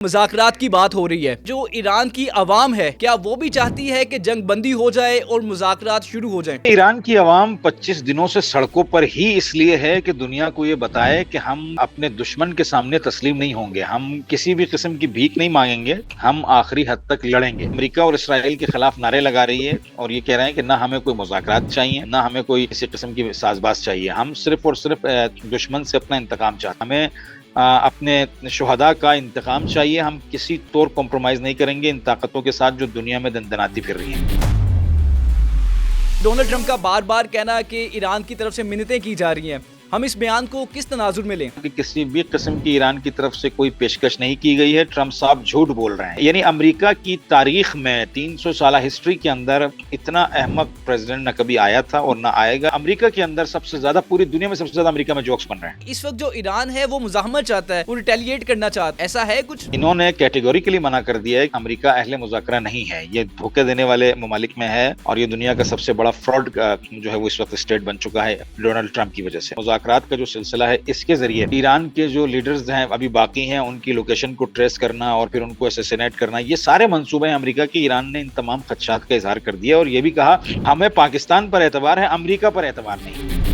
مذاکرات کی بات ہو رہی ہے، جو ایران کی عوام ہے کیا وہ بھی چاہتی ہے کہ جنگ بندی ہو جائے اور مذاکرات شروع ہو جائیں؟ ایران کی عوام 25 دنوں سے سڑکوں پر ہی اس لیے ہے کہ دنیا کو یہ بتائے کہ ہم اپنے دشمن کے سامنے تسلیم نہیں ہوں گے، ہم کسی بھی قسم کی بھیک نہیں مانگیں گے، ہم آخری حد تک لڑیں گے۔ امریکہ اور اسرائیل کے خلاف نعرے لگا رہی ہے اور یہ کہہ رہے ہیں کہ نہ ہمیں کوئی مذاکرات چاہیے، نہ ہمیں کوئی کسی قسم کی ساز باز چاہیے، ہم صرف اور صرف دشمن سے اپنا انتقام چاہتے ہیں، ہمیں اپنے شہداء کا انتقام چاہیے، ہم کسی طور کمپرومائز نہیں کریں گے ان طاقتوں کے ساتھ جو دنیا میں دندناتی پھر رہی ہیں۔ ڈونلڈ ٹرمپ کا بار بار کہنا کہ ایران کی طرف سے منتیں کی جا رہی ہیں، ہم اس بیان کو کس تناظر میں لیں؟ کسی بھی قسم کی ایران کی طرف سے کوئی پیشکش نہیں کی گئی ہے، ٹرمپ صاحب جھوٹ بول رہے ہیں۔ یعنی امریکہ کی تاریخ میں 300 سالہ ہسٹری کے اندر اتنا احمق پریزیڈنٹ نہ کبھی آیا تھا اور نہ آئے گا۔ امریکہ کے اندر سب سے زیادہ، پوری دنیا میں سب سے زیادہ امریکہ میں جوکس بن رہے ہیں۔ اس وقت جو ایران ہے وہ مزاحمت چاہتا ہے، وہ ریٹیلیٹ کرنا چاہتا ہے، ایسا ہے کچھ؟ انہوں نے کیٹیگوریکلی منع کر دیا ہے کہ امریکہ اہل مذاکرہ نہیں ہے، یہ دھوکے دینے والے ممالک میں ہے اور یہ دنیا کا سب سے بڑا فراڈ جو ہے وہ اس وقت اسٹیٹ بن چکا ہے ڈونلڈ ٹرمپ کی وجہ سے۔ مذاکرات کا جو سلسلہ ہے اس کے ذریعے ایران کے جو لیڈرز ہیں ابھی باقی ہیں، ان کی لوکیشن کو ٹریس کرنا اور پھر ان کو اسیسینیٹ کرنا، یہ سارے منصوبے ہیں امریکہ کے۔ ایران نے ان تمام خدشات کا اظہار کر دیا اور یہ بھی کہا ہمیں پاکستان پر اعتبار ہے، امریکہ پر اعتبار نہیں۔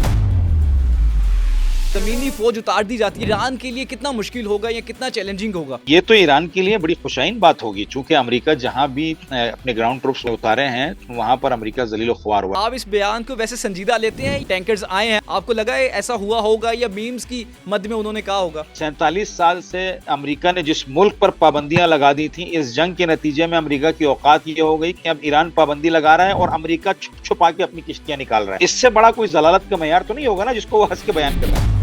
زمینی فوج اتار دی جاتی ہے، ایران کے لیے کتنا مشکل ہوگا یا کتنا چیلنجنگ ہوگا؟ یہ تو ایران کے لیے بڑی خوشائن بات ہوگی، چونکہ امریکہ جہاں بھی اپنے گراؤنڈ ٹروپس اتارے ہیں وہاں پر امریکہ ذلیل و خوار ہوا۔ آپ اس بیان کو ویسے سنجیدہ لیتے ہیں؟ ٹینکرز آئے ہیں، آپ کو لگا ہے ایسا ہوا ہوگا یا میمز کی مد میں انہوں نے کہا ہوگا؟ 47 سال سے امریکہ نے جس ملک پر پابندیاں لگا دی تھیں، اس جنگ کے نتیجے میں امریکہ کی اوقات یہ ہو گئی کہ اب ایران پابندی لگا رہا ہے اور امریکہ چھپ چھپا کے اپنی کشتیاں نکال رہا ہے۔ اس سے بڑا کوئی ضلالت کا معیار تو نہیں ہوگا نا جس کو وہ ہنس کے بیان کر رہا ہے۔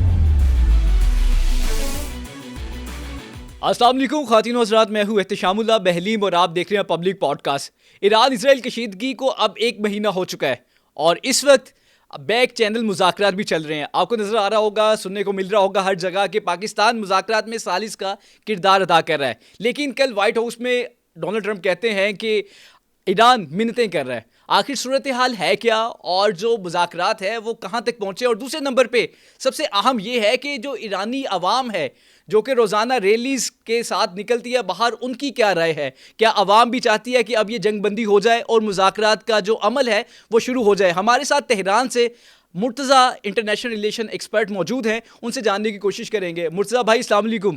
السلام علیکم خواتین و حضرات، میں ہوں احتشام اللہ بہلیم اور آپ دیکھ رہے ہیں پبلک پوڈ کاسٹ۔ ایران اسرائیل کشیدگی کو اب 1 مہینہ ہو چکا ہے اور اس وقت بیک چینل مذاکرات بھی چل رہے ہیں۔ آپ کو نظر آ رہا ہوگا، سننے کو مل رہا ہوگا ہر جگہ کہ پاکستان مذاکرات میں ثالث کا کردار ادا کر رہا ہے، لیکن کل وائٹ ہاؤس میں ڈونلڈ ٹرمپ کہتے ہیں کہ ایران منتیں کر رہا ہے۔ آخر صورتحال ہے کیا اور جو مذاکرات ہے وہ کہاں تک پہنچے؟ اور دوسرے نمبر پہ سب سے اہم یہ ہے کہ جو ایرانی عوام ہے جو کہ روزانہ ریلیز کے ساتھ نکلتی ہے باہر، ان کی کیا رائے ہے؟ کیا عوام بھی چاہتی ہے کہ اب یہ جنگ بندی ہو جائے اور مذاکرات کا جو عمل ہے وہ شروع ہو جائے؟ ہمارے ساتھ تہران سے مرتضی انٹرنیشنل ریلیشن ایکسپرٹ موجود ہیں، ان سے جاننے کی کوشش کریں گے۔ مرتضی بھائی السلام علیکم۔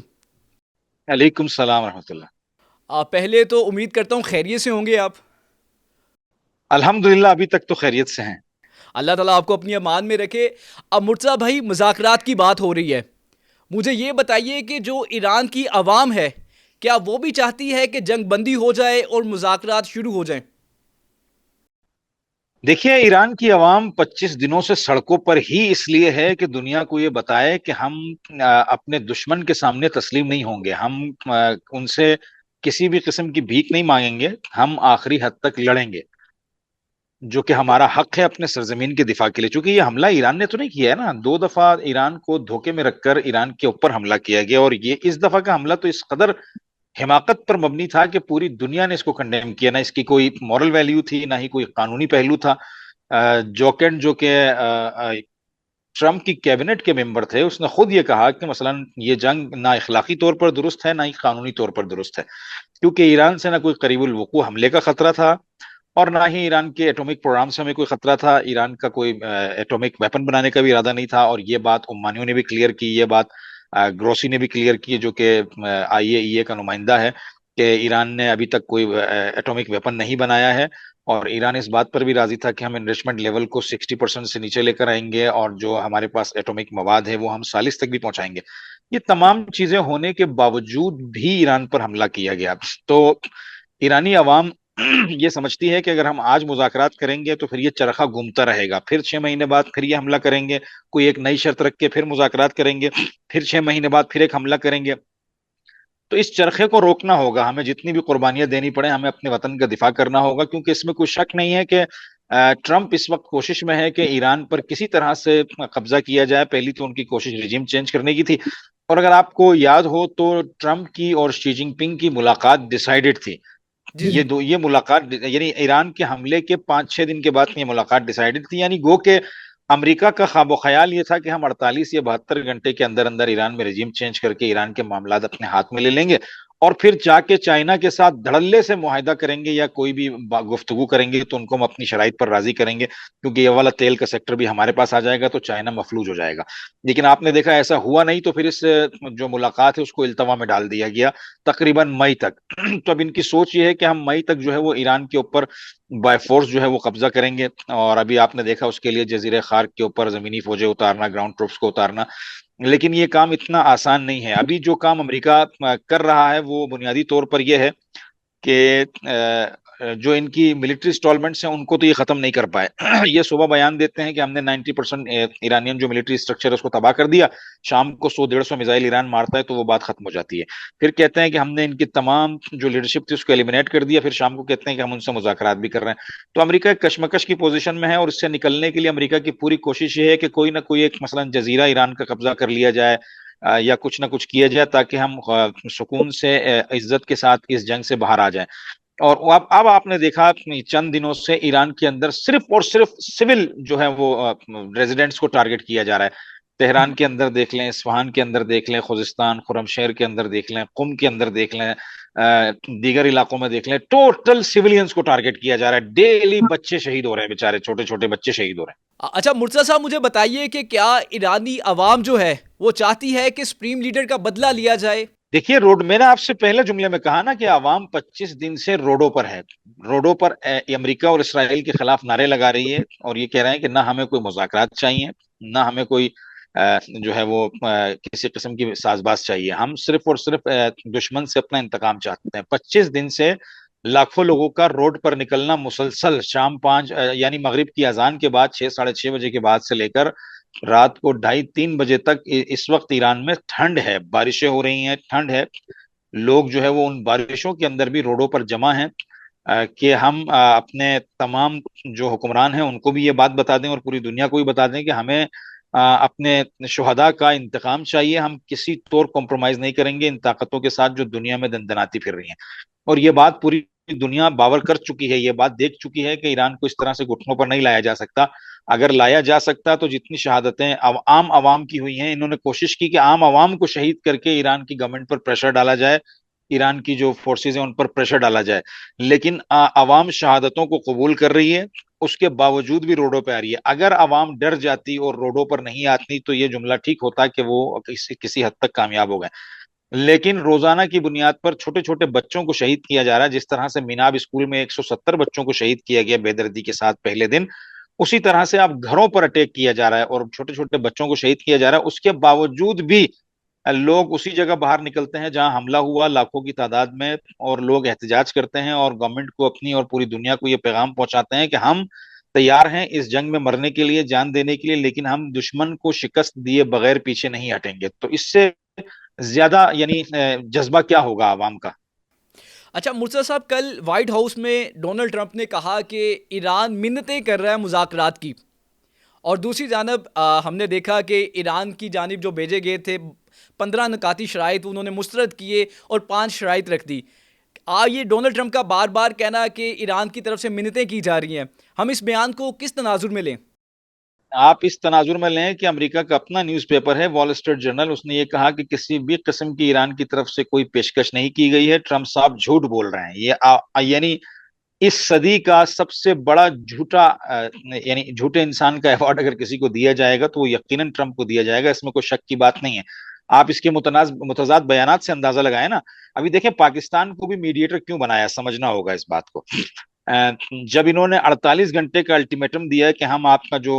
علیکم السلام ورحمۃ اللہ۔ پہلے تو امید کرتا ہوں خیریت سے ہوں گے آپ؟ الحمدللہ ابھی تک تو خیریت سے ہیں۔ اللہ تعالیٰ آپ کو اپنی امان میں رکھے۔ اب مرتضی بھائی، مذاکرات کی بات ہو رہی ہے، مجھے یہ بتائیے کہ جو ایران کی عوام ہے کیا وہ بھی چاہتی ہے کہ جنگ بندی ہو جائے اور مذاکرات شروع ہو جائیں؟ دیکھیے، ایران کی عوام 25 دنوں سے سڑکوں پر ہی اس لیے ہے کہ دنیا کو یہ بتائے کہ ہم اپنے دشمن کے سامنے تسلیم نہیں ہوں گے، ہم ان سے کسی بھی قسم کی بھیک نہیں مانگیں گے، ہم آخری حد تک لڑیں گے، جو کہ ہمارا حق ہے اپنے سرزمین کے دفاع کے لیے۔ چونکہ یہ حملہ ایران نے تو نہیں کیا ہے نا، 2 دفعہ ایران کو دھوکے میں رکھ کر ایران کے اوپر حملہ کیا گیا اور یہ اس دفعہ کا حملہ تو اس قدر حماقت پر مبنی تھا کہ پوری دنیا نے اس کو کنڈیم کیا، نہ اس کی کوئی مورل ویلیو تھی نہ ہی کوئی قانونی پہلو تھا۔ جوکن جو کہ ٹرمپ کی کیبنٹ کے ممبر تھے، اس نے خود یہ کہا کہ مثلا یہ جنگ نہ اخلاقی طور پر درست ہے نہ ہی قانونی طور پر درست ہے، کیونکہ ایران سے نہ کوئی قریب الوقوع حملے کا خطرہ تھا اور نہ ہی ایران کے ایٹمک پروگرام سے ہمیں کوئی خطرہ تھا، ایران کا کوئی ایٹمک ویپن بنانے کا بھی ارادہ نہیں تھا۔ اور یہ بات عمانیوں نے بھی کلیئر کی، یہ بات گروسی نے بھی کلیئر کی جو کہ IAEA کا نمائندہ ہے، کہ ایران نے ابھی تک کوئی ایٹمک ویپن نہیں بنایا ہے، اور ایران اس بات پر بھی راضی تھا کہ ہم انریچمنٹ لیول کو 60% سے نیچے لے کر آئیں گے اور جو ہمارے پاس ایٹمک مواد ہے وہ ہم 40 تک بھی پہنچائیں گے۔ یہ تمام چیزیں ہونے کے باوجود بھی ایران پر حملہ کیا گیا۔ تو ایرانی عوام یہ سمجھتی ہے کہ اگر ہم آج مذاکرات کریں گے تو پھر یہ چرخہ گھومتا رہے گا، پھر 6 مہینے بعد پھر یہ حملہ کریں گے، کوئی ایک نئی شرط رکھ کے پھر مذاکرات کریں گے، پھر 6 مہینے بعد پھر ایک حملہ کریں گے۔ تو اس چرخے کو روکنا ہوگا، ہمیں جتنی بھی قربانیاں دینی پڑیں ہمیں اپنے وطن کا دفاع کرنا ہوگا، کیونکہ اس میں کوئی شک نہیں ہے کہ ٹرمپ اس وقت کوشش میں ہے کہ ایران پر کسی طرح سے قبضہ کیا جائے۔ پہلی تو ان کی کوشش رجیم چینج کرنے کی تھی، اور اگر آپ کو یاد ہو تو ٹرمپ کی اور شی جن پنگ کی ملاقات ڈیسائیڈڈ تھی۔ یہ ملاقات یعنی ایران کے حملے کے 5-6 دن کے بعد یہ ملاقات ڈیسائیڈڈ تھی، یعنی گو کہ امریکہ کا خواب و خیال یہ تھا کہ ہم 48 یا 72 گھنٹے کے اندر اندر ایران میں رجیم چینج کر کے ایران کے معاملات اپنے ہاتھ میں لے لیں گے اور پھر جا کے چائنا کے ساتھ دھڑلے سے معاہدہ کریں گے یا کوئی بھی گفتگو کریں گے تو ان کو ہم اپنی شرائط پر راضی کریں گے، کیونکہ یہ والا تیل کا سیکٹر بھی ہمارے پاس آ جائے گا تو چائنا مفلوج ہو جائے گا۔ لیکن آپ نے دیکھا ایسا ہوا نہیں، تو پھر اس جو ملاقات ہے اس کو التوا میں ڈال دیا گیا تقریباً مئی تک۔ تو اب ان کی سوچ یہ ہے کہ ہم مئی تک جو ہے وہ ایران کے اوپر بائی فورس جو ہے وہ قبضہ کریں گے، اور ابھی آپ نے دیکھا اس کے لیے جزیرے خار کے اوپر زمینی فوجیں اتارنا، گراؤنڈ ٹروپس کو اتارنا، لیکن یہ کام اتنا آسان نہیں ہے۔ ابھی جو کام امریکہ کر رہا ہے وہ بنیادی طور پر یہ ہے کہ جو ان کی ملٹری اسٹالمنٹس ہیں ان کو تو یہ ختم نہیں کر پائے۔ یہ صبح بیان دیتے ہیں کہ ہم نے 90% ایرانین جو ملٹری اسٹرکچر ہے اس کو تباہ کر دیا، شام کو 100-150 میزائل ایران مارتا ہے تو وہ بات ختم ہو جاتی ہے۔ پھر کہتے ہیں کہ ہم نے ان کی تمام جو لیڈرشپ تھی اس کو ایلیمنیٹ کر دیا، پھر شام کو کہتے ہیں کہ ہم ان سے مذاکرات بھی کر رہے ہیں۔ تو امریکہ ایک کشمکش کی پوزیشن میں ہے، اور اس سے نکلنے کے لیے امریکہ کی پوری کوشش یہ ہے کہ کوئی نہ کوئی ایک مثلا جزیرہ ایران کا قبضہ کر لیا جائے، یا کچھ نہ کچھ کیا جائے تاکہ ہم سکون سے عزت کے ساتھ اس جنگ سے باہر آ جائیں۔ اور اب آپ نے دیکھا چند دنوں سے ایران کے اندر صرف اور صرف سول جو ہے وہ ریزیڈنٹس کو ٹارگٹ کیا جا رہا ہے۔ تہران کے اندر دیکھ لیں، اصفہان کے اندر دیکھ لیں، خوزستان، خرم شہر کے اندر دیکھ لیں، قم کے اندر دیکھ لیں، دیگر علاقوں میں دیکھ لیں، ٹوٹل سیولینز کو ٹارگٹ کیا جا رہا ہے۔ ڈیلی بچے شہید ہو رہے ہیں، بیچارے چھوٹے چھوٹے بچے شہید ہو رہے ہیں۔ اچھا مرتضیٰ صاحب، مجھے بتائیے کہ کیا ایرانی عوام جو ہے وہ چاہتی ہے کہ سپریم لیڈر کا بدلہ لیا جائے؟ دیکھیے میں نے آپ سے پہلے جملے میں کہا نا کہ عوام 25 دن سے روڈوں پر ہے، روڈوں پر امریکہ اور اسرائیل کے خلاف نعرے لگا رہی ہے، اور یہ کہہ رہے ہیں کہ نہ ہمیں کوئی مذاکرات چاہیے، نہ ہمیں کوئی جو ہے وہ کسی قسم کی ساز باز چاہیے، ہم صرف اور صرف دشمن سے اپنا انتقام چاہتے ہیں۔ 25 دن سے لاکھوں لوگوں کا روڈ پر نکلنا مسلسل شام 5 یعنی مغرب کی اذان کے بعد 6-6:30 بجے کے بعد سے لے کر رات کو 2:30-3 بجے تک اس وقت ایران میں ٹھنڈ ہے، بارشیں ہو رہی ہیں، ٹھنڈ ہے، لوگ جو ہے وہ ان بارشوں کے اندر بھی روڈوں پر جمع ہیں کہ ہم اپنے تمام جو حکمران ہیں ان کو بھی یہ بات بتا دیں اور پوری دنیا کو بھی بتا دیں کہ ہمیں اپنے شہداء کا انتقام چاہیے، ہم کسی طور کمپرومائز نہیں کریں گے ان طاقتوں کے ساتھ جو دنیا میں دندناتی پھر رہی ہیں۔ اور یہ بات پوری دنیا باور کر چکی ہے، یہ بات دیکھ چکی ہے کہ ایران کو اس طرح سے گھٹنوں پر نہیں لایا جا سکتا۔ اگر لایا جا سکتا تو جتنی شہادتیں عام عوام کی ہوئی ہیں، انہوں نے کوشش کی کہ عام عوام کو شہید کر کے ایران کی گورنمنٹ پر پریشر ڈالا جائے، ایران کی جو فورسز ہیں ان پر پریشر ڈالا جائے، لیکن عوام شہادتوں کو قبول کر رہی ہے، اس کے باوجود بھی روڈوں پہ آ رہی ہے۔ اگر عوام ڈر جاتی اور روڈوں پر نہیں آتی تو یہ جملہ ٹھیک ہوتا کہ وہ کسی حد تک کامیاب ہو گئے، لیکن روزانہ کی بنیاد پر چھوٹے چھوٹے بچوں کو شہید کیا جا رہا ہے۔ جس طرح سے میناب اسکول میں 170 بچوں کو شہید کیا گیا بے دردی کے ساتھ پہلے دن، اسی طرح سے اب گھروں پر اٹیک کیا جا رہا ہے اور چھوٹے چھوٹے بچوں کو شہید کیا جا رہا ہے۔ اس کے باوجود بھی لوگ اسی جگہ باہر نکلتے ہیں جہاں حملہ ہوا لاکھوں کی تعداد میں، اور لوگ احتجاج کرتے ہیں اور گورنمنٹ کو اپنی اور پوری دنیا کو یہ پیغام پہنچاتے ہیں کہ ہم تیار ہیں اس جنگ میں مرنے کے لیے، جان دینے کے لیے، لیکن ہم دشمن کو شکست دیے بغیر پیچھے نہیں ہٹیں گے۔ تو اس سے زیادہ یعنی جذبہ کیا ہوگا عوام کا؟ اچھا مرتضیٰ صاحب، کل وائٹ ہاؤس میں ڈونلڈ ٹرمپ نے کہا کہ ایران منتیں کر رہا ہے مذاکرات کی، اور دوسری جانب ہم نے دیکھا کہ ایران کی جانب جو بھیجے گئے تھے 15 نکاتی شرائط انہوں نے مسترد کیے اور 5 شرائط رکھ دی۔ یہ ڈونلڈ ٹرمپ کا بار بار کہنا کہ ایران کی طرف سے منتیں کی جا رہی ہیں، ہم اس بیان کو کس تناظر میں لیں؟ آپ اس تناظر میں لیں کہ امریکہ کا اپنا نیوز پیپر ہے وال اسٹریٹ جرنل، اس نے یہ کہا کہ کسی بھی قسم کی ایران کی طرف سے کوئی پیشکش نہیں کی گئی ہے، ٹرمپ صاحب جھوٹ بول رہے ہیں۔ یہ یعنی اس صدی کا سب سے بڑا جھوٹا یعنی جھوٹے انسان کا ایوارڈ اگر کسی کو دیا جائے گا تو وہ یقیناً ٹرمپ کو دیا جائے گا، اس میں کوئی شک کی بات نہیں ہے۔ آپ اس کے متضاد بیانات سے اندازہ لگائیں نا۔ ابھی دیکھیں پاکستان کو بھی میڈیٹر کیوں بنایا، سمجھنا ہوگا اس بات کو۔ جب انہوں نے 48 گھنٹے کا الٹیمیٹم دیا کہ ہم آپ کا جو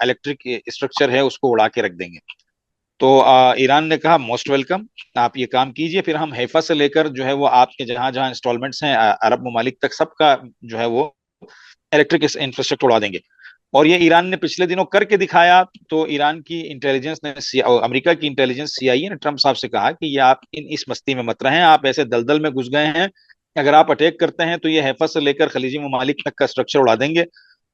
الیکٹرک اسٹرکچر ہے اس کو اڑا کے رکھ دیں گے، تو ایران نے کہا موسٹ ویلکم، آپ یہ کام کیجئے، پھر ہم حیفا سے لے کر جو ہے وہ آپ کے جہاں جہاں انسٹالمنٹس ہیں عرب ممالک تک سب کا جو ہے وہ الیکٹرک انفراسٹرکچر اڑا دیں گے۔ اور یہ ایران نے پچھلے دنوں کر کے دکھایا۔ تو ایران کی انٹیلیجنس نے امریکہ کی انٹیلیجنس CIA نے ٹرمپ صاحب سے کہا کہ یہ آپ اس مستی میں مت رہیں، آپ ایسے دلدل میں گھس گئے ہیں، اگر آپ اٹیک کرتے ہیں تو یہ حیفا سے لے کر خلیجی ممالک تک کا اسٹرکچر اڑا دیں گے،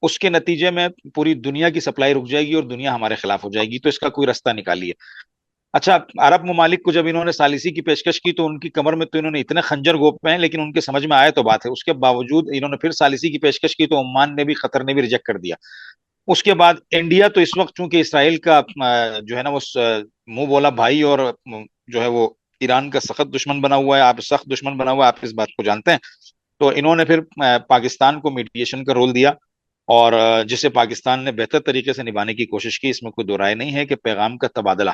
اس کے نتیجے میں پوری دنیا کی سپلائی رک جائے گی اور دنیا ہمارے خلاف ہو جائے گی، تو اس کا کوئی رستہ نکالیے۔ اچھا، عرب ممالک کو جب انہوں نے ثالثی کی پیشکش کی تو ان کی کمر میں تو انہوں نے اتنے خنجر گوپے ہیں، لیکن ان کے سمجھ میں آئے تو بات ہے، اس کے باوجود انہوں نے پھر ثالثی کی پیشکش کی تو عمان نے بھی، قطر نے بھی ریجیکٹ کر دیا۔ اس کے بعد انڈیا تو اس وقت چونکہ اسرائیل کا جو ہے نا وہ منہ بولا بھائی اور جو ہے وہ ایران کا سخت دشمن بنا ہوا ہے، آپ سخت دشمن بنا ہوا ہے، آپ اس بات کو جانتے ہیں. تو انہوں نے پھر پاکستان کو میڈیشن کا رول دیا، اور جسے پاکستان نے بہتر طریقے سے نبھانے کی کوشش کی. اس میں کوئی دو رائے نہیں ہے کہ پیغام کا تبادلہ،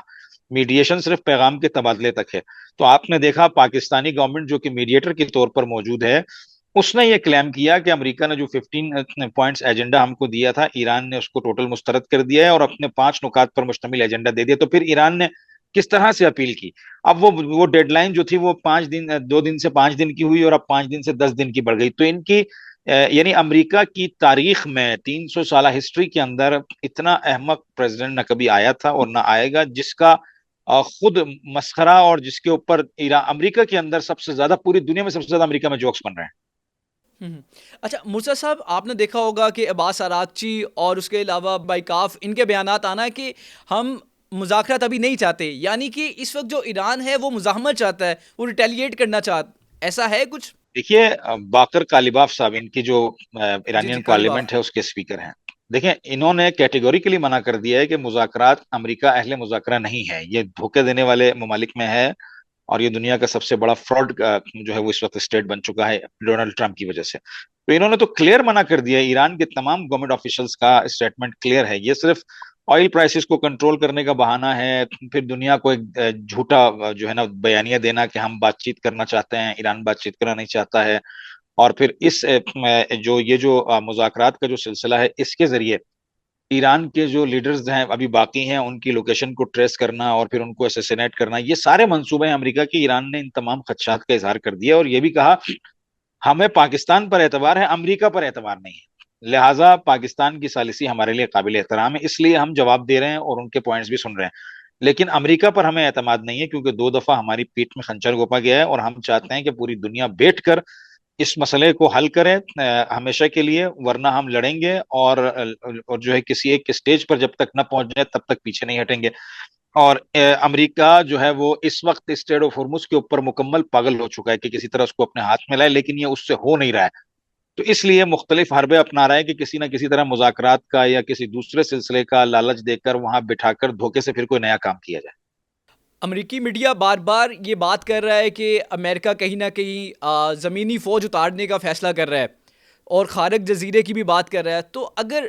میڈیشن صرف پیغام کے تبادلے تک ہے. تو آپ نے دیکھا پاکستانی گورنمنٹ جو کہ میڈیٹر کے طور پر موجود ہے، اس نے یہ کلیم کیا کہ امریکہ نے جو 15 پوائنٹس ایجنڈا ہم کو دیا تھا، ایران نے اس کو ٹوٹل مسترد کر دیا ہے اور اپنے 5 نکات پر مشتمل ایجنڈا دے دیا. تو پھر ایران نے کس طرح سے اپیل کی؟ اب وہ ڈیڈ لائن جو تھی وہ 5 دن، 2 دن سے 5 دن کی ہوئی، اور اب 5 دن سے 10 دن کی بڑھ گئی. تو ان کی یعنی امریکہ کی تاریخ میں 300 سالہ ہسٹری کے اندر اتنا احمق پریزیڈنٹ نہ کبھی آیا تھا اور نہ آئے گا، جس کا خود مسخرہ، اور جس کے اوپر امریکہ کے اندر سب سے زیادہ، پوری دنیا میں سب سے زیادہ امریکہ میں جوکس بن رہے ہیں. اچھا مرزا صاحب، آپ نے دیکھا ہوگا کہ عباس آراغچی اور اس کے علاوہ بائیکاف، ان کے بیانات آنا ہے کہ ہم مذاکرات ابھی نہیں چاہتے، یعنی کہ اس وقت جو ایران ہے وہ مزاحمت چاہتا ہے، وہ ریٹیلیٹ کرنا چاہتا، ایسا ہے کچھ؟ دیکھیے باقر کالیباف صاحب، ان کی جو جی جی، ایرانین کالیباف. پارلیمنٹ ہے اس کے اسپیکر ہیں. دیکھیں انہوں نے کیٹیگوریکلی منع کر دیا ہے کہ مذاکرات، امریکہ اہل مذاکرہ نہیں ہے، یہ دھوکے دینے والے ممالک میں ہے، اور یہ دنیا کا سب سے بڑا فراڈ جو ہے وہ اس وقت اسٹیٹ بن چکا ہے ڈونلڈ ٹرمپ کی وجہ سے. تو انہوں نے تو کلیئر منع کر دیا ہے. ایران کے تمام گورنمنٹ آفیشلز کا اسٹیٹمنٹ کلیئر ہے، یہ صرف آئل پرائسز کو کنٹرول کرنے کا بہانہ ہے، پھر دنیا کو ایک جھوٹا جو ہے نا بیانیہ دینا کہ ہم بات چیت کرنا چاہتے ہیں، ایران بات چیت کرنا نہیں چاہتا ہے. اور پھر اس جو مذاکرات کا جو سلسلہ ہے، اس کے ذریعے ایران کے جو لیڈرز ہیں ابھی باقی ہیں، ان کی لوکیشن کو ٹریس کرنا اور پھر ان کو اسیسینیٹ کرنا، یہ سارے منصوبے ہیں امریکہ کی. ایران نے ان تمام خدشات کا اظہار کر دیا اور یہ بھی کہا ہمیں پاکستان پر اعتبار ہے، امریکہ پر اعتبار نہیں ہے، لہٰذا پاکستان کی ثالثی ہمارے لیے قابل احترام ہے، اس لیے ہم جواب دے رہے ہیں اور ان کے پوائنٹس بھی سن رہے ہیں. لیکن امریکہ پر ہمیں اعتماد نہیں ہے، کیونکہ 2 دفعہ ہماری پیٹھ میں خنجر گھونپا گیا ہے، اور ہم چاہتے ہیں کہ پوری دنیا بیٹھ کر اس مسئلے کو حل کرے ہمیشہ کے لیے، ورنہ ہم لڑیں گے اور جو ہے کسی ایک اسٹیج پر جب تک نہ پہنچ جائے تب تک پیچھے نہیں ہٹیں گے. اور امریکہ جو ہے وہ اس وقت اسٹریٹ آف ہرمز کے اوپر مکمل پاگل ہو چکا ہے کہ کسی طرح اس کو اپنے ہاتھ میں لائے، لیکن یہ اس سے ہو نہیں رہا ہے. تو اس لیے مختلف حربے اپنا رہا ہے کہ کسی نہ کسی طرح مذاکرات کا یا کسی دوسرے سلسلے کا لالچ دے کر وہاں بٹھا کر دھوکے سے پھر کوئی نیا کام کیا جائے. امریکی میڈیا بار بار یہ بات کر رہا ہے کہ امریکہ کہیں نہ کہیں زمینی فوج اتارنے کا فیصلہ کر رہا ہے، اور خارق جزیرے کی بھی بات کر رہا ہے. تو اگر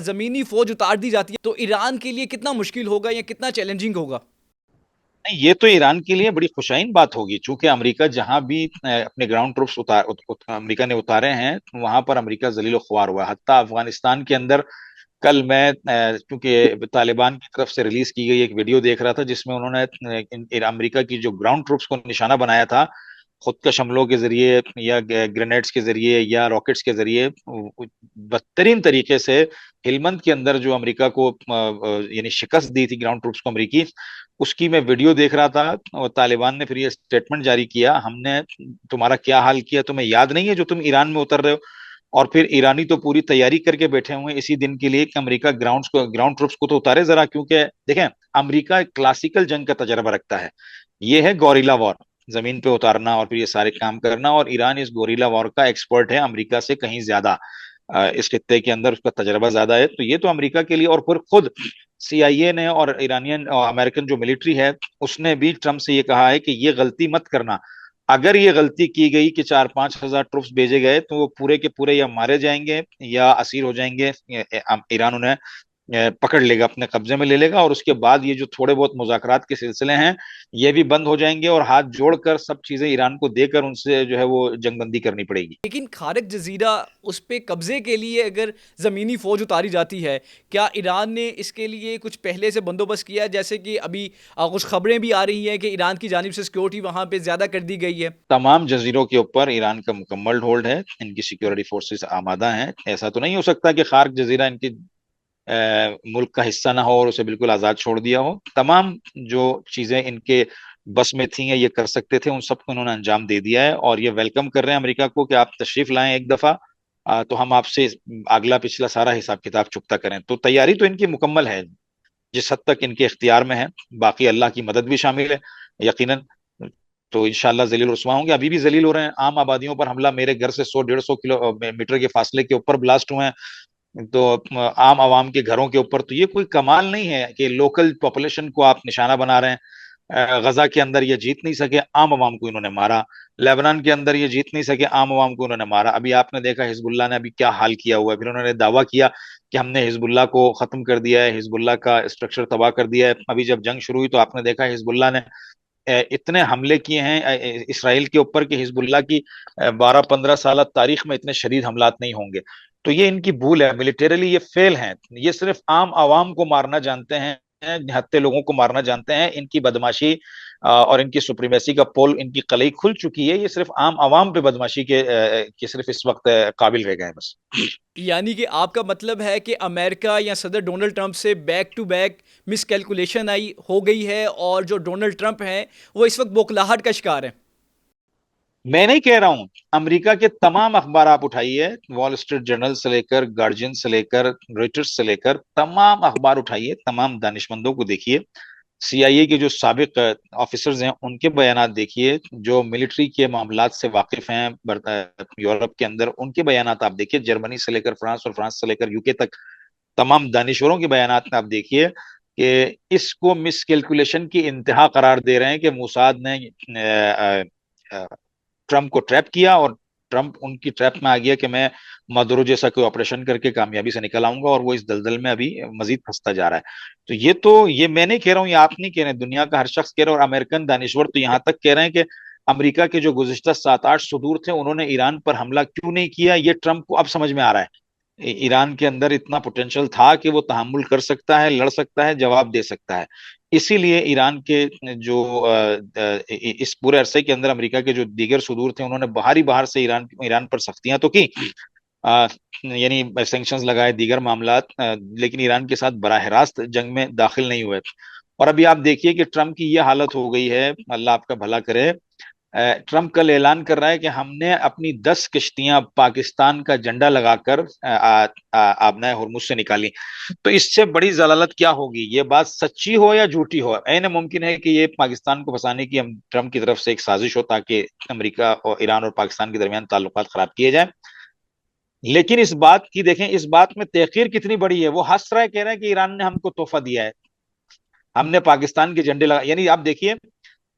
زمینی فوج اتار دی جاتی ہے تو ایران کے لیے کتنا مشکل ہوگا یا کتنا چیلنجنگ ہوگا؟ نہیں، یہ تو ایران کے لیے بڑی خوشائن بات ہوگی، چونکہ امریکہ جہاں بھی اپنے گراؤنڈ ٹروپس امریکہ نے اتارے ہیں وہاں پر امریکہ ذلیل و خوار ہوا ہے. حتیٰ افغانستان کے اندر کل میں چونکہ طالبان کی طرف سے ریلیز کی گئی ایک ویڈیو دیکھ رہا تھا، جس میں انہوں نے امریکہ کی جو گراؤنڈ ٹروپس کو نشانہ بنایا تھا، خودکش حملوں کے ذریعے یا گرینیڈز کے ذریعے یا راکٹس کے ذریعے بدترین طریقے سے ہلمند کے اندر جو امریکہ کو یعنی شکست دی تھی گراؤنڈ ٹروپس کو امریکی، اس کی میں ویڈیو دیکھ رہا تھا. اور طالبان نے پھر یہ اسٹیٹمنٹ جاری کیا، ہم نے تمہارا کیا حال کیا، تمہیں یاد نہیں ہے جو تم ایران میں اتر رہے ہو. اور پھر ایرانی تو پوری تیاری کر کے بیٹھے ہوئے اسی دن کے لیے کہ امریکہ گراؤنڈ ٹروپس کو تو اتارے ذرا، کیونکہ دیکھیں امریکہ کلاسیکل جنگ کا تجربہ رکھتا ہے، یہ ہے گوریلا وار، زمین پہ اتارنا اور پھر یہ سارے کام کرنا، اور ایران اس گوریلا وار کا ایکسپرٹ ہے، امریکہ سے کہیں زیادہ اس خطے کے اندر اس کا تجربہ زیادہ ہے. تو یہ تو امریکہ کے لیے، اور پھر خود سی آئی اے نے اور ایرانین اور امریکن جو ملٹری ہے اس نے بھی ٹرمپ سے یہ کہا ہے کہ یہ غلطی مت کرنا، اگر یہ غلطی کی گئی کہ 4-5 ہزار ٹروپس بھیجے گئے تو وہ پورے کے پورے یا مارے جائیں گے یا اسیر ہو جائیں گے، ایران انہیں پکڑ لے گا، اپنے قبضے میں لے لے گا، اور اس کے بعد یہ جو تھوڑے بہت مذاکرات کے سلسلے ہیں یہ بھی بند ہو جائیں گے، اور ہاتھ جوڑ کر سب چیزیں ایران کو دے کر ان سے جو ہے وہ جنگ بندی کرنی پڑے گی. لیکن خارق جزیرہ اس پہ قبضے کے لیے اگر زمینی فوج اتاری جاتی ہے، کیا ایران نے اس کے لیے کچھ پہلے سے بندوبست کیا ہے؟ جیسے کہ ابھی کچھ خبریں بھی آ رہی ہیں کہ ایران کی جانب سے سیکیورٹی وہاں پہ زیادہ کر دی گئی ہے. تمام جزیروں کے اوپر ایران کا مکمل ہولڈ ہے، ان کی سیکیورٹی فورسز آمادہ ہیں. ایسا تو نہیں ہو سکتا کہ خارق جزیرہ ان کی ملک کا حصہ نہ ہو اور اسے بالکل آزاد چھوڑ دیا ہو. تمام جو چیزیں ان کے بس میں تھیں یا یہ کر سکتے تھے ان سب کو انہوں نے انجام دے دیا ہے، اور یہ ویلکم کر رہے ہیں امریکہ کو کہ آپ تشریف لائیں ایک دفعہ، تو ہم آپ سے اگلا پچھلا سارا حساب کتاب چکتا کریں. تو تیاری تو ان کی مکمل ہے جس حد تک ان کے اختیار میں ہے، باقی اللہ کی مدد بھی شامل ہے یقیناً. تو انشاءاللہ ذلیل و رسوا ہوں گے. ابھی بھی ذلیل ہو رہے ہیں، عام آبادیوں پر حملہ میرے گھر سے 100-150 کلو میٹر کے فاصلے کے اوپر بلاسٹ ہوئے ہیں، تو عام عوام کے گھروں کے اوپر. تو یہ کوئی کمال نہیں ہے کہ لوکل پاپولیشن کو آپ نشانہ بنا رہے ہیں. غزہ کے اندر یہ جیت نہیں سکے، عام عوام کو انہوں نے مارا، لیبنان کے اندر یہ جیت نہیں سکے، عام عوام کو انہوں نے مارا۔ ابھی آپ نے دیکھا حزب اللہ نے ابھی کیا حال کیا ہوا ہے، پھر انہوں نے دعویٰ کیا کہ ہم نے حزب اللہ کو ختم کر دیا ہے، حزب اللہ کا اسٹرکچر تباہ کر دیا ہے۔ ابھی جب جنگ شروع ہوئی تو آپ نے دیکھا حزب اللہ نے اتنے حملے کیے ہیں اسرائیل کے اوپر کہ حزب اللہ کی 12-15 سالہ تاریخ میں اتنے شدید حملات نہیں ہوں گے۔ تو یہ ان کی بھول ہے، ملیٹریلی یہ فیل ہیں، یہ صرف عام عوام کو مارنا جانتے ہیں، نہتے لوگوں کو مارنا جانتے ہیں۔ ان کی بدماشی اور ان کی سپریمیسی کا پول ان کی قلعی کھل چکی ہے، یہ صرف عام عوام پہ بدماشی کے صرف اس وقت قابل رہ گئے ہیں بس۔ یعنی کہ آپ کا مطلب ہے کہ امریکہ یا صدر ڈونلڈ ٹرمپ سے back to back miscalculation ہو گئی ہے، اور جو ڈونلڈ ٹرمپ ہیں وہ اس وقت بوکھلاہٹ کا شکار ہیں۔ میں نہیں کہہ رہا ہوں، امریکہ کے تمام اخبار آپ اٹھائیے، وال اسٹریٹ جرنل سے لے کر گارجین سے لے کر رویٹرز سے لے کر تمام اخبار اٹھائیے، تمام دانشمندوں کو دیکھیے، سی آئی اے کے جو سابق آفیسرز ہیں ان کے بیانات دیکھیے، جو ملٹری کے معاملات سے واقف ہیں یورپ کے اندر ان کے بیانات آپ دیکھیے، جرمنی سے لے کر فرانس اور فرانس سے لے کر یو کے تک تمام دانشوروں کے بیانات آپ دیکھیے کہ اس کو مس کیلکولیشن کی انتہا قرار دے رہے ہیں کہ موساد نے ٹرمپ کو ٹریپ کیا، اور ٹرمپ ان کی ٹریپ میں آ گیا کہ میں مادورو جیسا کوئی آپریشن کر کے کامیابی سے نکل آؤں گا، اور وہ اس دلدل میں ابھی مزید پھنستا جا رہا ہے۔ تو یہ میں نہیں کہہ رہا ہوں، یہ آپ نہیں کہہ رہے ہیں، دنیا کا ہر شخص کہہ رہا ہے، اور امریکن دانشور تو یہاں تک کہہ رہے ہیں کہ امریکہ کے جو گزشتہ 7-8 صدور تھے انہوں نے ایران پر حملہ کیوں نہیں کیا، یہ ٹرمپ کو اب سمجھ میں آ رہا ہے۔ ایران کے اندر اتنا پوٹینشل تھا کہ وہ تحمل کر سکتا ہے، لڑ سکتا ہے، جواب دے سکتا ہے۔ اسی لیے ایران کے جو اس پورے عرصے کے اندر امریکہ کے جو دیگر صدور تھے انہوں نے باہر سے ایران پر سختیاں تو کی، یعنی سینکشنز لگائے، دیگر معاملات، لیکن ایران کے ساتھ براہ راست جنگ میں داخل نہیں ہوئے۔ اور ابھی آپ دیکھیے کہ ٹرمپ کی یہ حالت ہو گئی ہے، اللہ آپ کا بھلا کرے، ٹرمپ کل اعلان کر رہا ہے کہ ہم نے اپنی 10 کشتیاں پاکستان کا جھنڈا لگا کر آبنائے ہرمز سے نکالی۔ تو اس سے بڑی ضلالت کیا ہوگی؟ یہ بات سچی ہو یا جھوٹی ہو، عین ممکن ہے کہ یہ پاکستان کو پھنسانے کی ٹرمپ کی طرف سے ایک سازش ہو تاکہ امریکہ اور ایران اور پاکستان کے درمیان تعلقات خراب کیے جائیں۔ لیکن اس بات کی دیکھیں، اس بات میں تحقیر کتنی بڑی ہے، وہ ہنس رہا ہے، کہہ رہا ہے کہ ایران نے ہم کو تحفہ دیا ہے، ہم نے پاکستان کے جھنڈے لگا۔ یعنی آپ دیکھیے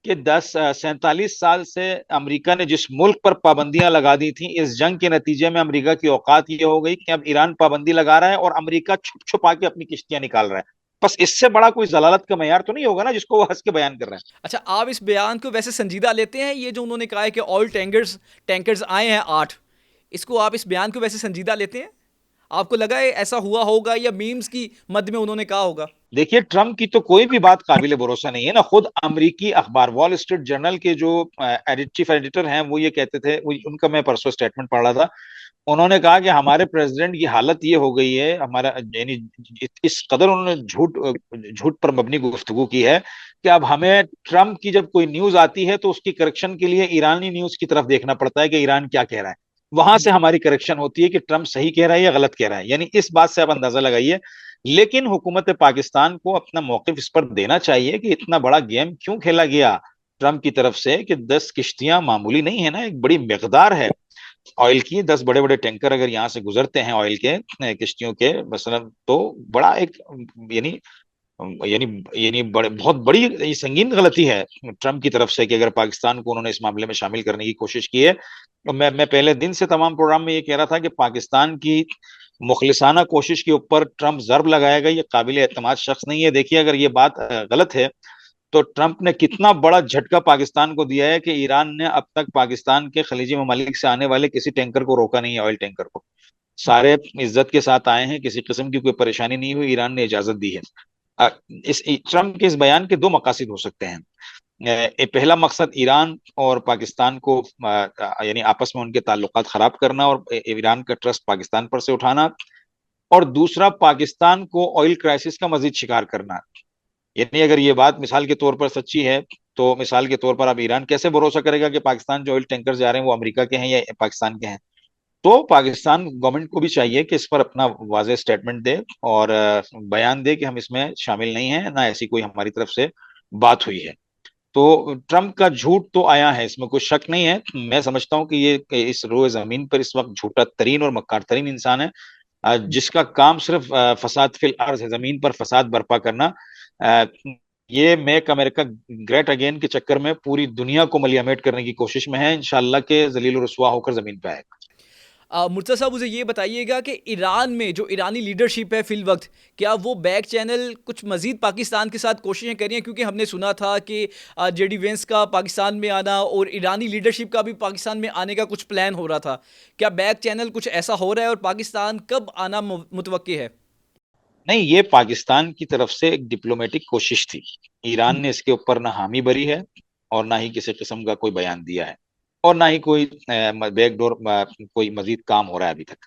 کہ 47 سال سے امریکہ نے جس ملک پر پابندیاں لگا دی تھیں، اس جنگ کے نتیجے میں امریکہ کی اوقات یہ ہو گئی کہ اب ایران پابندی لگا رہا ہے اور امریکہ چھپ چھپا کے اپنی کشتیاں نکال رہا ہے۔ بس اس سے بڑا کوئی ضلالت کا معیار تو نہیں ہوگا نا جس کو وہ ہنس کے بیان کر رہے ہیں۔ اچھا، آپ اس بیان کو ویسے سنجیدہ لیتے ہیں؟ یہ جو انہوں نے کہا ہے کہ آئل ٹینکرز آئے ہیں 8، اس کو آپ اس بیان کو ویسے سنجیدہ لیتے ہیں؟ آپ کو لگا ہے ایسا ہوا ہوگا یا میمز کی مد میں انہوں نے کہا ہوگا؟ دیکھیے ٹرمپ کی تو کوئی بھی بات قابل بھروسہ نہیں ہے نا، خود امریکی اخبار وال اسٹریٹ جرنل کے جو چیف ایڈیٹر ہیں وہ یہ کہتے تھے، ان کا میں پرسوں اسٹیٹمنٹ پڑھ رہا تھا، انہوں نے کہا کہ ہمارے پریزیڈنٹ کی حالت یہ ہو گئی ہے، ہمارا یعنی اس قدر انہوں نے جھوٹ پر مبنی گفتگو کی ہے کہ اب ہمیں ٹرمپ کی جب کوئی نیوز آتی ہے تو اس کی کریکشن کے لیے ایرانی نیوز کی طرف دیکھنا پڑتا ہے کہ ایران کیا کہہ رہا ہے، وہاں سے ہماری کریکشن ہوتی ہے کہ ٹرمپ صحیح کہہ رہا ہے یا غلط کہہ رہا ہے۔ یعنی اس بات سے آپ اندازہ لگائیے۔ لیکن حکومت پاکستان کو اپنا موقف اس پر دینا چاہیے کہ اتنا بڑا گیم کیوں کھیلا گیا ٹرمپ کی طرف سے، کہ 10 کشتیاں معمولی نہیں ہے نا، ایک بڑی مقدار ہے آئل کی، 10 بڑے بڑے ٹینکر اگر یہاں سے گزرتے ہیں آئل کے، کشتیوں کے مثلا، تو بڑا ایک یعنی بہت بڑی سنگین غلطی ہے ٹرمپ کی طرف سے کہ اگر پاکستان کو انہوں نے اس معاملے میں شامل کرنے کی کوشش کی ہے۔ میں پہلے دن سے تمام پروگرام میں یہ کہہ رہا تھا کہ پاکستان کی مخلصانہ کوشش کے اوپر ٹرمپ ضرب لگائے گا، یہ قابل اعتماد شخص نہیں ہے۔ دیکھیے اگر یہ بات غلط ہے تو ٹرمپ نے کتنا بڑا جھٹکا پاکستان کو دیا ہے کہ ایران نے اب تک پاکستان کے خلیجی ممالک سے آنے والے کسی ٹینکر کو روکا نہیں ہے، آئل ٹینکر کو، سارے عزت کے ساتھ آئے ہیں، کسی قسم کی کوئی پریشانی نہیں ہوئی، ایران نے اجازت دی ہے۔ ٹرمپ کے اس بیان کے 2 مقاصد ہو سکتے ہیں۔ پہلا مقصد ایران اور پاکستان کو یعنی آپس میں ان کے تعلقات خراب کرنا اور ایران کا ٹرسٹ پاکستان پر سے اٹھانا، اور دوسرا پاکستان کو آئل کرائسس کا مزید شکار کرنا۔ یعنی اگر یہ بات مثال کے طور پر سچی ہے تو مثال کے طور پر اب ایران کیسے بھروسہ کرے گا کہ پاکستان جو آئل ٹینکر جا رہے ہیں وہ امریکہ کے ہیں یا پاکستان کے ہیں؟ تو پاکستان گورنمنٹ کو بھی چاہیے کہ اس پر اپنا واضح سٹیٹمنٹ دے اور بیان دے کہ ہم اس میں شامل نہیں ہیں، نہ ایسی کوئی ہماری طرف سے بات ہوئی ہے۔ تو ٹرمپ کا جھوٹ تو آیا ہے، اس میں کوئی شک نہیں ہے۔ میں سمجھتا ہوں کہ یہ اس روئے زمین پر اس وقت جھوٹا ترین اور مکار ترین انسان ہے، جس کا کام صرف فساد فی الارض ہے، زمین پر فساد برپا کرنا۔ یہ میک امریکہ گریٹ اگین کے چکر میں پوری دنیا کو ملیامیٹ کرنے کی کوشش میں ہے، انشاءاللہ کہ ذلیل و رسوا ہو کر زمین پہ آئے گا۔ مرتضیٰ صاحب مجھے یہ بتائیے گا کہ ایران میں جو ایرانی لیڈرشپ ہے فی الوقت، کیا وہ بیک چینل کچھ مزید پاکستان کے ساتھ کوششیں کر رہی ہیں؟ کیونکہ ہم نے سنا تھا کہ جے ڈی وینس کا پاکستان میں آنا اور ایرانی لیڈرشپ کا بھی پاکستان میں آنے کا کچھ پلان ہو رہا تھا، کیا بیک چینل کچھ ایسا ہو رہا ہے اور پاکستان کب آنا متوقع ہے؟ نہیں، یہ پاکستان کی طرف سے ایک ڈپلومیٹک کوشش تھی، ایران نے اس کے اوپر نہ حامی بری ہے اور نہ ہی کسی قسم کا کوئی بیان دیا ہے، اور نہ ہی کوئی بیک ڈور کوئی مزید کام ہو رہا ہے ابھی تک،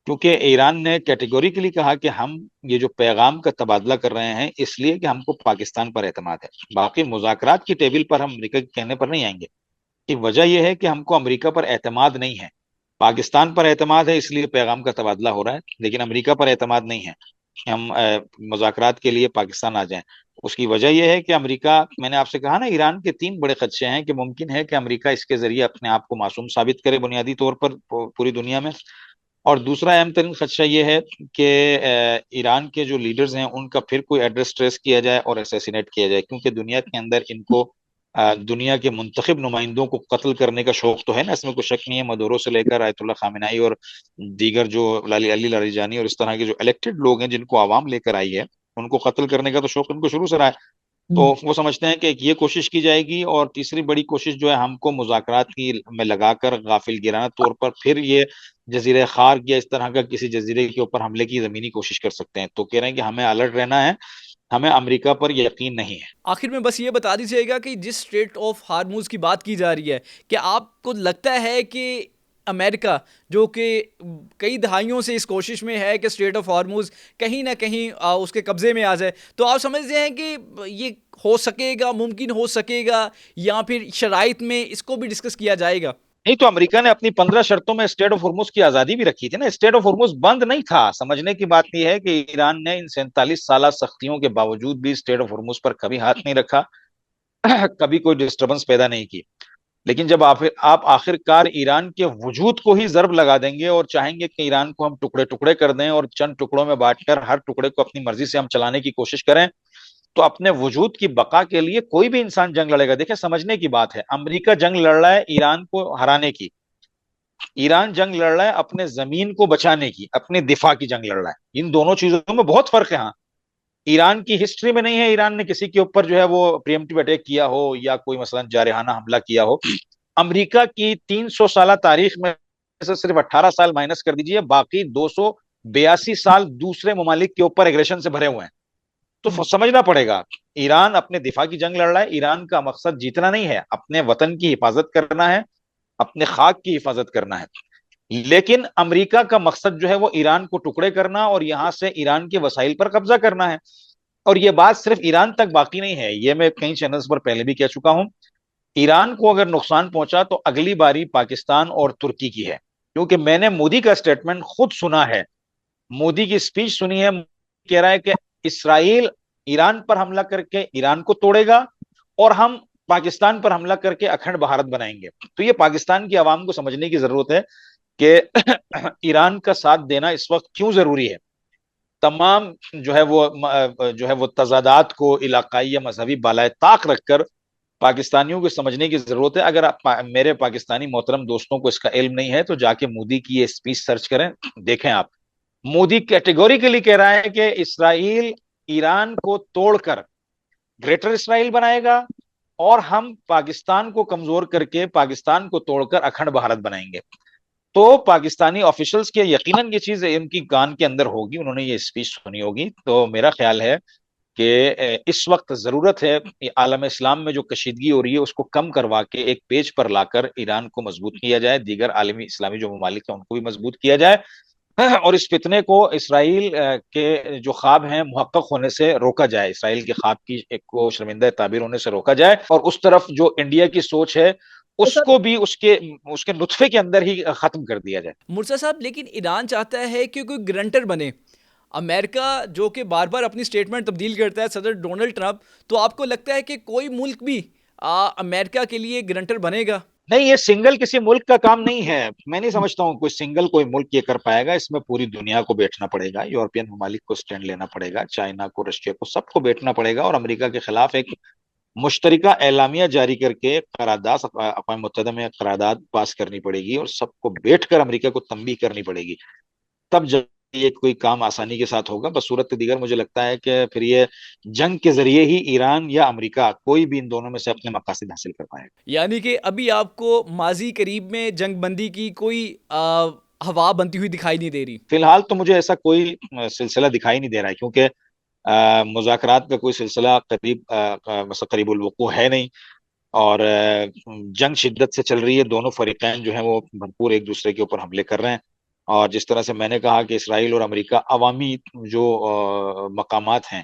کیونکہ ایران نے کیٹیگوریکلی کہا کہ ہم یہ جو پیغام کا تبادلہ کر رہے ہیں اس لیے کہ ہم کو پاکستان پر اعتماد ہے، باقی مذاکرات کی ٹیبل پر ہم امریکہ کے کہنے پر نہیں آئیں گے۔ کہ وجہ یہ ہے کہ ہم کو امریکہ پر اعتماد نہیں ہے، پاکستان پر اعتماد ہے اس لیے پیغام کا تبادلہ ہو رہا ہے، لیکن امریکہ پر اعتماد نہیں ہے کہ ہم مذاکرات کے لیے پاکستان آ جائیں۔ اس کی وجہ یہ ہے کہ امریکہ، میں نے آپ سے کہا نا، ایران کے 3 بڑے خدشے ہیں کہ ممکن ہے کہ امریکہ اس کے ذریعے اپنے آپ کو معصوم ثابت کرے بنیادی طور پر پوری دنیا میں، اور دوسرا اہم ترین خدشہ یہ ہے کہ ایران کے جو لیڈرز ہیں ان کا پھر کوئی ایڈریس ٹریس کیا جائے اور اسیسینیٹ کیا جائے، کیونکہ دنیا کے اندر ان کو دنیا کے منتخب نمائندوں کو قتل کرنے کا شوق تو ہے نا، اس میں کوئی شک نہیں ہے، مدورو سے لے کر آیت اللہ خامنائی اور دیگر جو علی لاریجانی اور اس طرح کے جو الیکٹڈ لوگ ہیں جن کو عوام لے کر آئی ہے، ان کو قتل کرنے کا تو شوق ان کو شروع سے رہا ہے۔ تو وہ سمجھتے ہیں کہ یہ کوشش کی جائے گی، اور تیسری بڑی کوشش جو ہے ہم کو مذاکرات کی میں لگا کر غافل گیرانہ طور پر پھر یہ جزیرہ خار یا اس طرح کا کسی جزیرے کے اوپر حملے کی زمینی کوشش کر سکتے ہیں۔ تو کہہ رہے ہیں کہ ہمیں الرٹ رہنا ہے، ہمیں امریکہ پر یقین نہیں ہے۔ آخر میں بس یہ بتا دیجیے گا کہ جس اسٹریٹ آف ہارموز کی بات کی جا رہی ہے، کیا آپ کو لگتا ہے کہ امریکہ جو کہ کئی دہائیوں سے اس کوشش میں ہے کہ اسٹریٹ آف ہارموز کہیں نہ کہیں اس کے قبضے میں آ جائے، تو آپ سمجھتے ہیں کہ یہ ہو سکے گا، ممکن ہو سکے گا، یا پھر شرائط میں اس کو بھی ڈسکس کیا جائے گا؟ نہیں تو امریکہ نے اپنی 15 شرطوں میں اسٹیٹ آف ہرمز کی آزادی بھی رکھی تھی نا، اسٹیٹ آف ہرمز بند نہیں تھا۔ سمجھنے کی بات یہ ہے کہ ایران نے ان 47 سالہ سختیوں کے باوجود بھی اسٹیٹ آف ہرمز پر کبھی ہاتھ نہیں رکھا، کبھی کوئی ڈسٹربنس پیدا نہیں کی، لیکن جب آپ آخر کار ایران کے وجود کو ہی ضرب لگا دیں گے اور چاہیں گے کہ ایران کو ہم ٹکڑے ٹکڑے کر دیں اور چند ٹکڑوں میں بانٹ کر ہر ٹکڑے کو اپنی مرضی سے ہم چلانے کی کوشش کریں، تو اپنے وجود کی بقا کے لیے کوئی بھی انسان جنگ لڑے گا۔ دیکھیں، سمجھنے کی بات ہے، امریکہ جنگ لڑ رہا ہے ایران کو ہرانے کی، ایران جنگ لڑ رہا ہے اپنے زمین کو بچانے کی، اپنے دفاع کی جنگ لڑ رہا ہے۔ ان دونوں چیزوں میں بہت فرق ہے۔ ہاں، ایران کی ہسٹری میں نہیں ہے ایران نے کسی کے اوپر جو ہے وہ پریمپٹیو اٹیک کیا ہو یا کوئی مثلا جارحانہ حملہ کیا ہو۔ امریکہ کی 300 سالہ تاریخ میں سے صرف 18 سال مائنس کر دیجئے، باقی 282 سال دوسرے ممالک کے اوپر ایگریشن سے بھرے ہوئے ہیں۔ تو سمجھنا پڑے گا، ایران اپنے دفاع کی جنگ لڑ رہا ہے، ایران کا مقصد جیتنا نہیں ہے، اپنے وطن کی حفاظت کرنا ہے، اپنے خاک کی حفاظت کرنا ہے، لیکن امریکہ کا مقصد جو ہے وہ ایران کو ٹکڑے کرنا اور یہاں سے ایران کے وسائل پر قبضہ کرنا ہے۔ اور یہ بات صرف ایران تک باقی نہیں ہے، یہ میں کئی چینلز پر پہلے بھی کہہ چکا ہوں، ایران کو اگر نقصان پہنچا تو اگلی باری پاکستان اور ترکی کی ہے، کیونکہ میں نے مودی کا سٹیٹمنٹ خود سنا ہے، مودی کی سپیچ سنی ہے، کہہ رہا ہے کہ اسرائیل ایران پر حملہ کر کے ایران کو توڑے گا اور ہم پاکستان پر حملہ کر کے اکھنڈ بھارت بنائیں گے۔ تو یہ پاکستان کی عوام کو سمجھنے کی ضرورت ہے کہ ایران کا ساتھ دینا اس وقت کیوں ضروری ہے۔ تمام جو ہے وہ تضادات کو علاقائی یا مذہبی بالائے طاق رکھ کر پاکستانیوں کو سمجھنے کی ضرورت ہے۔ اگر میرے پاکستانی محترم دوستوں کو اس کا علم نہیں ہے تو جا کے مودی کی یہ سپیچ سرچ کریں، دیکھیں آپ، مودی کیٹیگوریکلی کہہ رہا ہے کہ اسرائیل ایران کو توڑ کر گریٹر اسرائیل بنائے گا اور ہم پاکستان کو کمزور کر کے پاکستان کو توڑ کر اکھنڈ بھارت بنائیں گے۔ تو پاکستانی آفیشلز کے یقیناً یہ چیز ان کی کان کے اندر ہوگی، انہوں نے یہ سپیچ سنی ہوگی۔ تو میرا خیال ہے کہ اس وقت ضرورت ہے عالم اسلام میں جو کشیدگی ہو رہی ہے اس کو کم کروا کے ایک پیج پر لا کر ایران کو مضبوط کیا جائے، دیگر عالمی اسلامی جو ممالک ہیں ان کو بھی مضبوط کیا جائے، اور اس فتنے کو اسرائیل کے جو خواب ہیں محقق ہونے سے روکا جائے، اسرائیل کے خواب کی ایک کو شرمندہ تعبیر ہونے سے روکا جائے، اور اس طرف جو انڈیا کی سوچ ہے اس کو بھی اس کے نطفے کے اندر ہی ختم کر دیا جائے۔ مرزا صاحب، لیکن ایران چاہتا ہے کہ کوئی گرنٹر بنے، امریکہ جو کہ بار بار اپنی سٹیٹمنٹ تبدیل کرتا ہے، صدر ڈونلڈ ٹرمپ، تو آپ کو لگتا ہے کہ کوئی ملک بھی امریکہ کے لیے گرنٹر بنے گا؟ نہیں، یہ سنگل کسی ملک کا کام نہیں ہے. میں نہیں سمجھتا ہوں کوئی سنگل کوئی ملک یہ کر پائے گا. اس میں پوری دنیا کو بیٹھنا پڑے گا، یورپین ممالک کو سٹینڈ لینا پڑے گا، چائنا کو، رشیا کو، سب کو بیٹھنا پڑے گا، اور امریکہ کے خلاف ایک مشترکہ اعلامیہ جاری کر کے قرارداد، اقوام متحدہ میں قرارداد پاس کرنی پڑے گی، اور سب کو بیٹھ کر امریکہ کو تنبیہ کرنی پڑے گی. تب جب یہ کوئی کام آسانی کے ساتھ ہوگا. بصورت دیگر مجھے لگتا ہے کہ پھر یہ جنگ کے ذریعے ہی ایران یا امریکہ کوئی بھی ان دونوں میں سے اپنے مقاصد حاصل کر پائے گا. یعنی کہ ابھی آپ کو ماضی قریب میں جنگ بندی کی کوئی ہوا بنتی ہوئی دکھائی نہیں دے رہی؟ فی الحال تو مجھے ایسا کوئی سلسلہ دکھائی نہیں دے رہا ہے، کیونکہ مذاکرات کا کوئی سلسلہ قریب الوقوع ہے نہیں، اور جنگ شدت سے چل رہی ہے. دونوں فریقین جو ہیں وہ بھرپور ایک دوسرے کے اوپر حملے کر رہے ہیں، اور جس طرح سے میں نے کہا کہ اسرائیل اور امریکہ عوامی جو مقامات ہیں،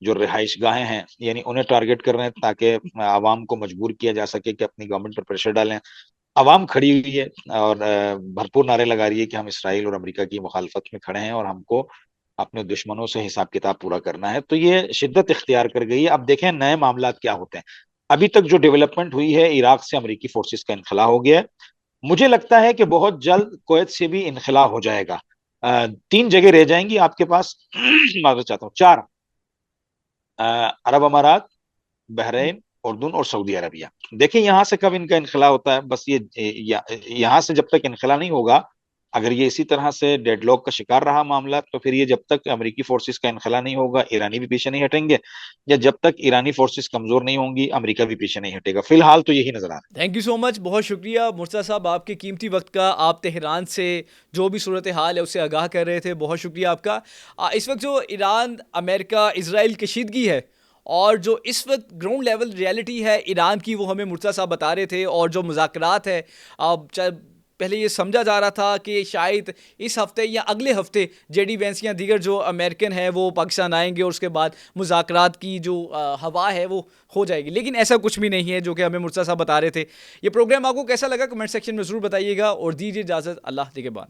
جو رہائش گاہیں ہیں، یعنی انہیں ٹارگٹ کر رہے ہیں تاکہ عوام کو مجبور کیا جا سکے کہ اپنی گورنمنٹ پر پریشر ڈالیں. عوام کھڑی ہوئی ہے اور بھرپور نعرے لگا رہی ہے کہ ہم اسرائیل اور امریکہ کی مخالفت میں کھڑے ہیں، اور ہم کو اپنے دشمنوں سے حساب کتاب پورا کرنا ہے. تو یہ شدت اختیار کر گئی ہے. اب دیکھیں نئے معاملات کیا ہوتے ہیں. ابھی تک جو ڈیولپمنٹ ہوئی ہے، عراق سے امریکی فورسز کا انخلا ہو گیا ہے. مجھے لگتا ہے کہ بہت جلد کویت سے بھی انخلا ہو جائے گا. 3 جگہ رہ جائیں گی آپ کے پاس، معذرت چاہتا ہوں 4: عرب امارات، بحرین، اردن اور سعودی عربیہ. دیکھیں یہاں سے کب ان کا انخلا ہوتا ہے. بس یہاں سے جب تک انخلا نہیں ہوگا، اگر یہ اسی طرح سے ڈیڈ لاک کا شکار رہا معاملہ، تو پھر یہ جب تک امریکی فورسز کا انخلا نہیں ہوگا، ایرانی بھی پیچھے نہیں ہٹیں گے، یا جب تک ایرانی فورسز کمزور نہیں ہوں گی، امریکہ بھی پیچھے نہیں ہٹے گا. فی الحال تو یہی نظر آ رہا ہے. تھینک یو سو مچ، بہت شکریہ مرتضیٰ صاحب آپ کے قیمتی وقت کا. آپ تہران سے جو بھی صورتحال ہے اس سے آگاہ کر رہے تھے، بہت شکریہ آپ کا. اس وقت جو ایران امریکہ اسرائیل کشیدگی ہے، اور جو اس وقت گراؤنڈ لیول ریالٹی ہے ایران کی، وہ ہمیں مرتضیٰ صاحب بتا رہے تھے. اور جو مذاکرات ہے، پہلے یہ سمجھا جا رہا تھا کہ شاید اس ہفتے یا اگلے ہفتے جے ڈی وینس یا دیگر جو امریکن ہیں وہ پاکستان آئیں گے، اور اس کے بعد مذاکرات کی جو ہوا ہے وہ ہو جائے گی. لیکن ایسا کچھ بھی نہیں ہے جو کہ ہمیں مرتضیٰ صاحب بتا رہے تھے. یہ پروگرام آپ کو کیسا لگا کمنٹ سیکشن میں ضرور بتائیے گا، اور دیجیے اجازت. اللہ کے بعد.